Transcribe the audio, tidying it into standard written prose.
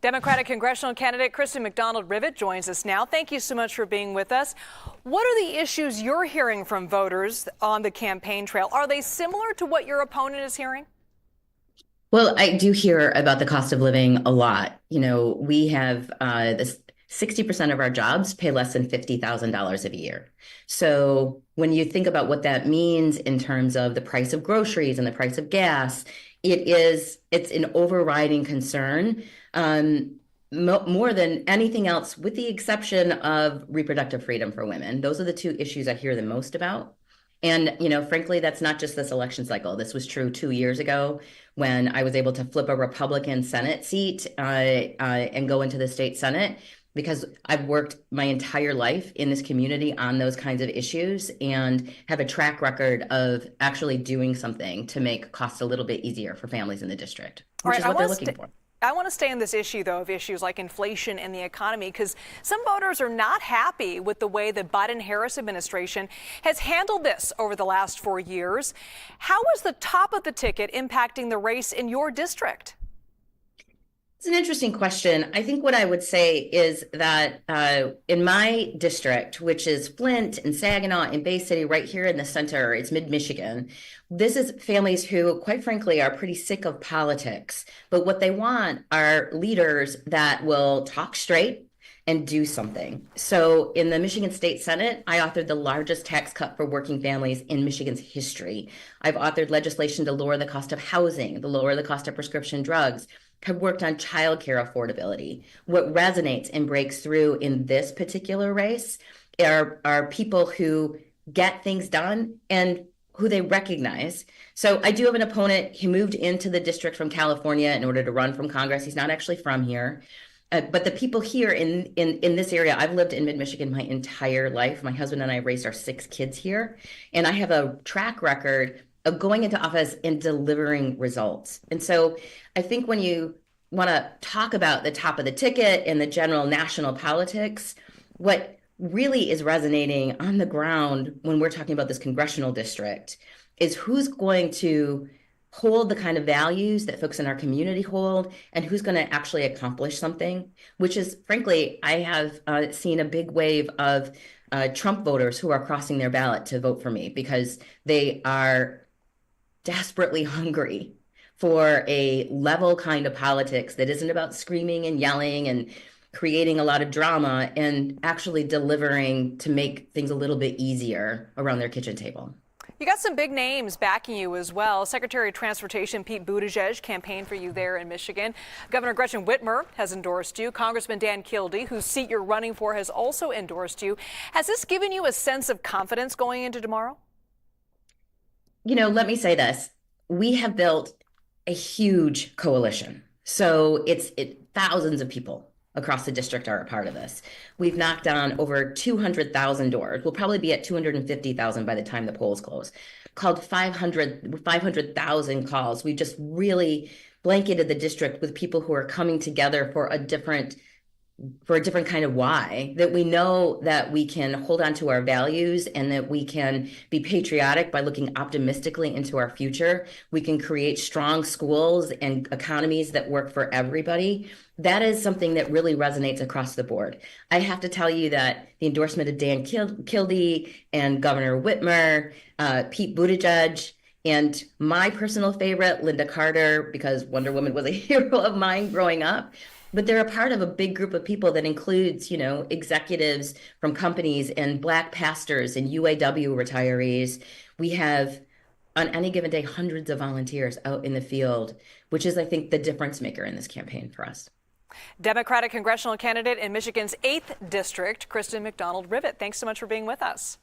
Democratic congressional candidate Kristen McDonald Rivet joins us now. Thank you so much for being with us. What are the issues you're hearing from voters on the campaign trail? Are they similar to what your opponent is hearing? Well, I do hear about the cost of living a lot. We have this 60% of our jobs pay less than $50,000 a year. So when you think about what that means in terms of the price of groceries and the price of gas, it's an overriding concern, more than anything else, with the exception of reproductive freedom for women. Those are the two issues I hear the most about. And, frankly, that's not just this election cycle. This was true 2 years ago when I was able to flip a Republican Senate seat and go into the state Senate, because I've worked my entire life in this community on those kinds of issues and have a track record of actually doing something to make costs a little bit easier for families in the district, which is what they're looking for. I want to stay on this issue, though, of issues like inflation and the economy, because some voters are not happy with the way the Biden-Harris administration has handled this over the last 4 years. How is the top of the ticket impacting the race in your district? It's an interesting question. I think what I would say is that in my district, which is Flint and Saginaw and Bay City, right here in the center, it's mid-Michigan. This is families who, quite frankly, are pretty sick of politics. But what they want are leaders that will talk straight and do something. So in the Michigan State Senate, I authored the largest tax cut for working families in Michigan's history. I've authored legislation to lower the cost of housing, to lower the cost of prescription drugs, have worked on childcare affordability. What resonates and breaks through in this particular race are people who get things done and who they recognize. So I do have an opponent. He moved into the district from California in order to run from Congress. He's not actually from here. But the people here in this area, I've lived in mid-Michigan my entire life. My husband and I raised our 6 kids here. And I have a track record of going into office and delivering results. And so I think when you want to talk about the top of the ticket and the general national politics, what really is resonating on the ground when we're talking about this congressional district is who's going to hold the kind of values that folks in our community hold and who's going to actually accomplish something, which is, frankly, I have seen a big wave of Trump voters who are crossing their ballot to vote for me because they are desperately hungry for a level kind of politics that isn't about screaming and yelling and creating a lot of drama and actually delivering to make things a little bit easier around their kitchen table. You got some big names backing you as well. Secretary of Transportation Pete Buttigieg campaigned for you there in Michigan. Governor Gretchen Whitmer has endorsed you. Congressman Dan Kildee, whose seat you're running for, has also endorsed you. Has this given you a sense of confidence going into tomorrow? Let me say this. We have built a huge coalition. So thousands of people across the district are a part of this. We've knocked on over 200,000 doors. We'll probably be at 250,000 by the time the polls close. Called 500,000 calls. We just really blanketed the district with people who are coming together for a different kind of why, that we know that we can hold on to our values and that we can be patriotic by looking optimistically into our future. We can create strong schools and economies that work for everybody. That is something that really resonates across the board. I have to tell you that the endorsement of Dan Kildee and Governor Whitmer, Pete Buttigieg, and my personal favorite, Linda Carter, because Wonder Woman was a hero of mine growing up. But they're a part of a big group of people that includes, executives from companies and Black pastors and UAW retirees. We have, on any given day, hundreds of volunteers out in the field, which is, I think, the difference maker in this campaign for us. Democratic congressional candidate in Michigan's 8th district, Kristen McDonald Rivet. Thanks so much for being with us.